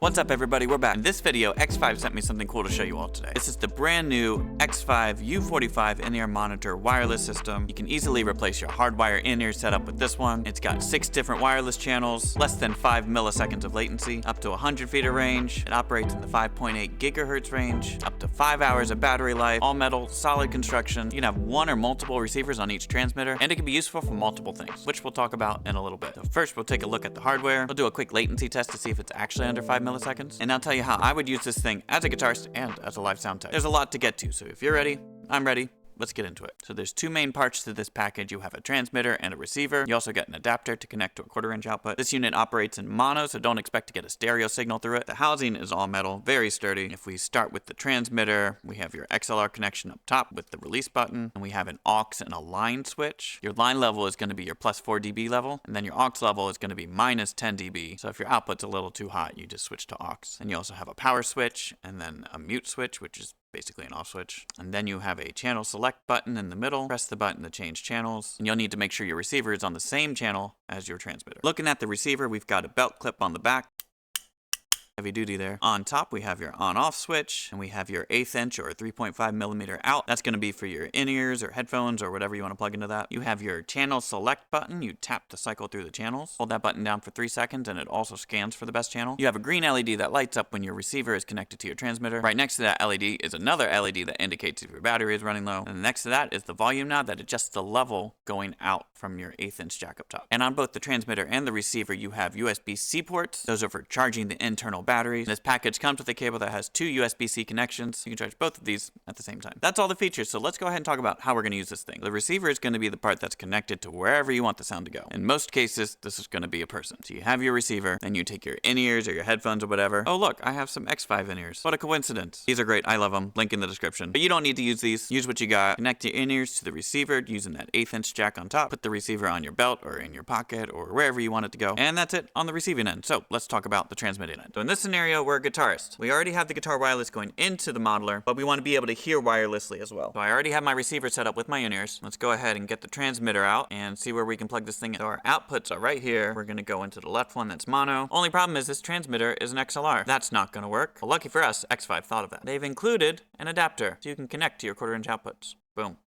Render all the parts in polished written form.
What's up everybody, we're back. In this video, Xvive sent me something cool to show you all today. This is the brand new Xvive U45 in-ear monitor wireless system. You can easily replace your hardwire in-ear setup with this one. It's got 6 different wireless channels, less than 5 milliseconds of latency, up to 100 feet of range. It operates in the 5.8 gigahertz range, up to 5 hours of battery life, all metal, solid construction. You can have one or multiple receivers on each transmitter, and it can be useful for multiple things, which we'll talk about in a little bit. So first, we'll take a look at the hardware. We'll do a quick latency test to see if it's actually under 5 milliseconds, and I'll tell you how I would use this thing as a guitarist and as a live sound tech. There's a lot to get to, so if you're ready, I'm ready. Let's get into it. So there's 2 main parts to this package. You have a transmitter and a receiver. You also get an adapter to connect to a 1/4-inch output. This unit operates in mono, so don't expect to get a stereo signal through it. The housing is all metal, very sturdy. If we start with the transmitter, we have your XLR connection up top with the release button, and we have an aux and a line switch. Your line level is going to be your plus 4 dB level, and then your aux level is going to be minus 10 dB. So if your output's a little too hot, you just switch to aux. And you also have a power switch, and then a mute switch, which is basically an off switch. And then you have a channel select button in the middle. Press the button to change channels. And you'll need to make sure your receiver is on the same channel as your transmitter. Looking at the receiver, we've got a belt clip on the back. Heavy duty there. On top, we have your on-off switch, and we have your 1/8 inch or 3.5 millimeter out. That's going to be for your in-ears or headphones or whatever you want to plug into that. You have your channel select button. You tap to cycle through the channels. Hold that button down for 3 seconds, and it also scans for the best channel. You have a green LED that lights up when your receiver is connected to your transmitter. Right next to that LED is another LED that indicates if your battery is running low. And next to that is the volume knob that adjusts the level going out from your 1/8 inch jack up top. And on both the transmitter and the receiver, you have USB-C ports. Those are for charging the internal batteries. This package comes with a cable that has 2 USB-C connections. You can charge both of these at the same time. That's all the features, so let's go ahead and talk about how we're going to use this thing. The receiver is going to be the part that's connected to wherever you want the sound to go. In most cases, this is going to be a person. So you have your receiver, then you take your in-ears or your headphones or whatever. Oh look, I have some Xvive in-ears. What a coincidence. These are great, I love them. Link in the description. But you don't need to use these. Use what you got. Connect your in-ears to the receiver using that 1/8 inch jack on top. Put the receiver on your belt or in your pocket or wherever you want it to go. And that's it on the receiving end. So let's talk about the transmitting end. So in this scenario, we're a guitarist. We already have the guitar wireless going into the modeler, but we want to be able to hear wirelessly as well. So I already have my receiver set up with my in-ears. Let's go ahead and get the transmitter out and see where we can plug this thing in. So our outputs are right here. We're going to go into the left one that's mono. Only problem is this transmitter is an XLR. That's not going to work. Well, lucky for us, Xvive thought of that. They've included an adapter so you can connect to your 1/4-inch outputs. Boom.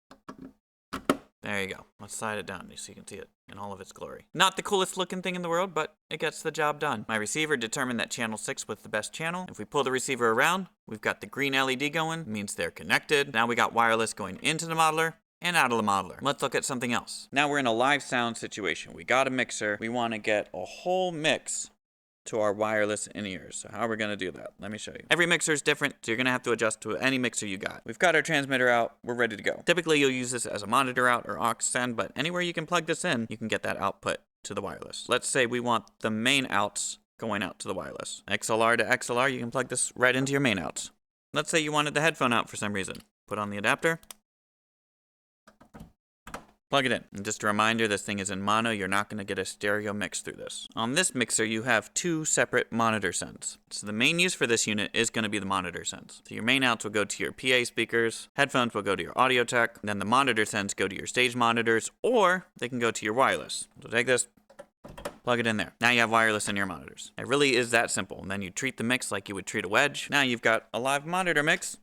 There you go. Let's slide it down so you can see it in all of its glory. Not the coolest looking thing in the world, but it gets the job done. My receiver determined that channel 6 was the best channel. If we pull the receiver around, we've got the green LED going. It means they're connected. Now we got wireless going into the modeler and out of the modeler. Let's look at something else. Now we're in a live sound situation. We got a mixer. We want to get a whole mix to our wireless in-ears. So how are we going to do that? Let me show you. Every mixer is different, so you're going to have to adjust to any mixer you got. We've got our transmitter out. We're ready to go. Typically, you'll use this as a monitor out or aux send, but anywhere you can plug this in, you can get that output to the wireless. Let's say we want the main outs going out to the wireless. XLR to XLR, you can plug this right into your main outs. Let's say you wanted the headphone out for some reason. Put on the adapter. Plug it in. And just a reminder, this thing is in mono. You're not going to get a stereo mix through this. On this mixer, you have 2 separate monitor sends. So the main use for this unit is going to be the monitor sends. So your main outs will go to your PA speakers, headphones will go to your audio tech, then the monitor sends go to your stage monitors, or they can go to your wireless. So take this, plug it in there. Now you have wireless in your monitors. It really is that simple. And then you treat the mix like you would treat a wedge. Now you've got a live monitor mix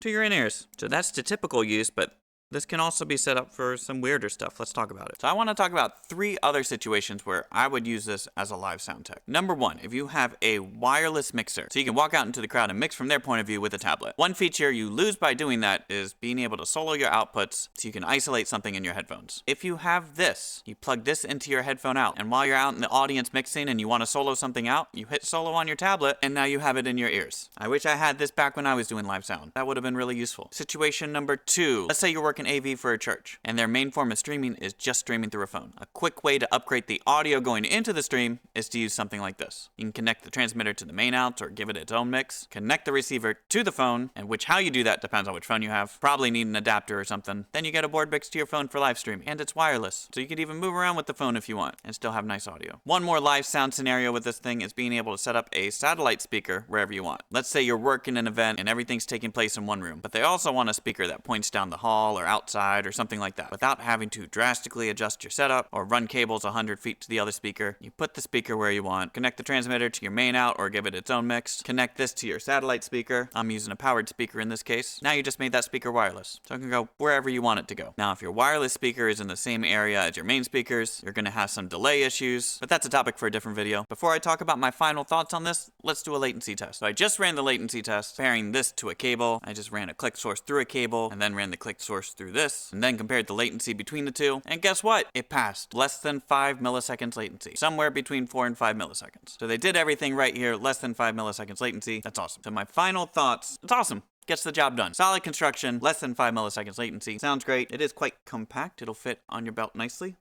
to your in-ears. So that's the typical use, but this can also be set up for some weirder stuff. Let's talk about it. So I want to talk about 3 other situations where I would use this as a live sound tech. Number 1, if you have a wireless mixer, so you can walk out into the crowd and mix from their point of view with a tablet. One feature you lose by doing that is being able to solo your outputs so you can isolate something in your headphones. If you have this, you plug this into your headphone out, and while you're out in the audience mixing and you want to solo something out, you hit solo on your tablet, and now you have it in your ears. I wish I had this back when I was doing live sound. That would have been really useful. Situation number 2, let's say you're working AV for a church, and their main form of streaming is just streaming through a phone. A quick way to upgrade the audio going into the stream is to use something like this. You can connect the transmitter to the main out or give it its own mix, connect the receiver to the phone, and how you do that depends on which phone you have. Probably need an adapter or something. Then you get a board mix to your phone for live streaming, and it's wireless, so you could even move around with the phone if you want and still have nice audio. One more live sound scenario with this thing is being able to set up a satellite speaker wherever you want. Let's say you're working an event and everything's taking place in one room, but they also want a speaker that points down the hall or outside or something like that without having to drastically adjust your setup or run cables 100 feet to the other speaker. You put the speaker where you want, connect the transmitter to your main out or give it its own mix, connect this to your satellite speaker. I'm using a powered speaker in this case. Now you just made that speaker wireless, so it can go wherever you want it to go. Now if your wireless speaker is in the same area as your main speakers, you're going to have some delay issues, but that's a topic for a different video. Before I talk about my final thoughts on this, let's do a latency test. So I just ran the latency test, pairing this to a cable. I just ran a click source through a cable, and then ran the click source through this, and then compared the latency between the two, and guess what? It passed. Less than 5 milliseconds latency. Somewhere between 4 and 5 milliseconds. So they did everything right here, less than 5 milliseconds latency. That's awesome. So my final thoughts, it's awesome. Gets the job done. Solid construction, less than 5 milliseconds latency. Sounds great. It is quite compact. It'll fit on your belt nicely.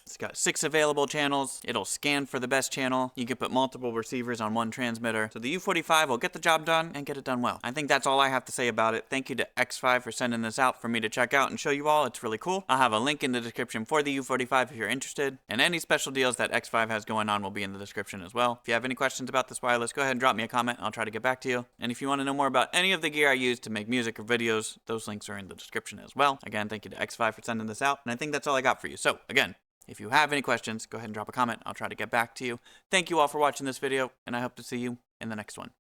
It's got 6 available channels. It'll scan for the best channel. You can put multiple receivers on one transmitter. So the U45 will get the job done and get it done well. I think that's all I have to say about it. Thank you to Xvive for sending this out for me to check out and show you all. It's really cool. I'll have a link in the description for the U45 if you're interested. And any special deals that Xvive has going on will be in the description as well. If you have any questions about this wireless, go ahead and drop me a comment. I'll try to get back to you. And if you want to know more about any of the gear I use to make music or videos, those links are in the description as well. Again, thank you to Xvive for sending this out. And I think that's all I got for you. So again, if you have any questions, go ahead and drop a comment. I'll try to get back to you. Thank you all for watching this video, and I hope to see you in the next one.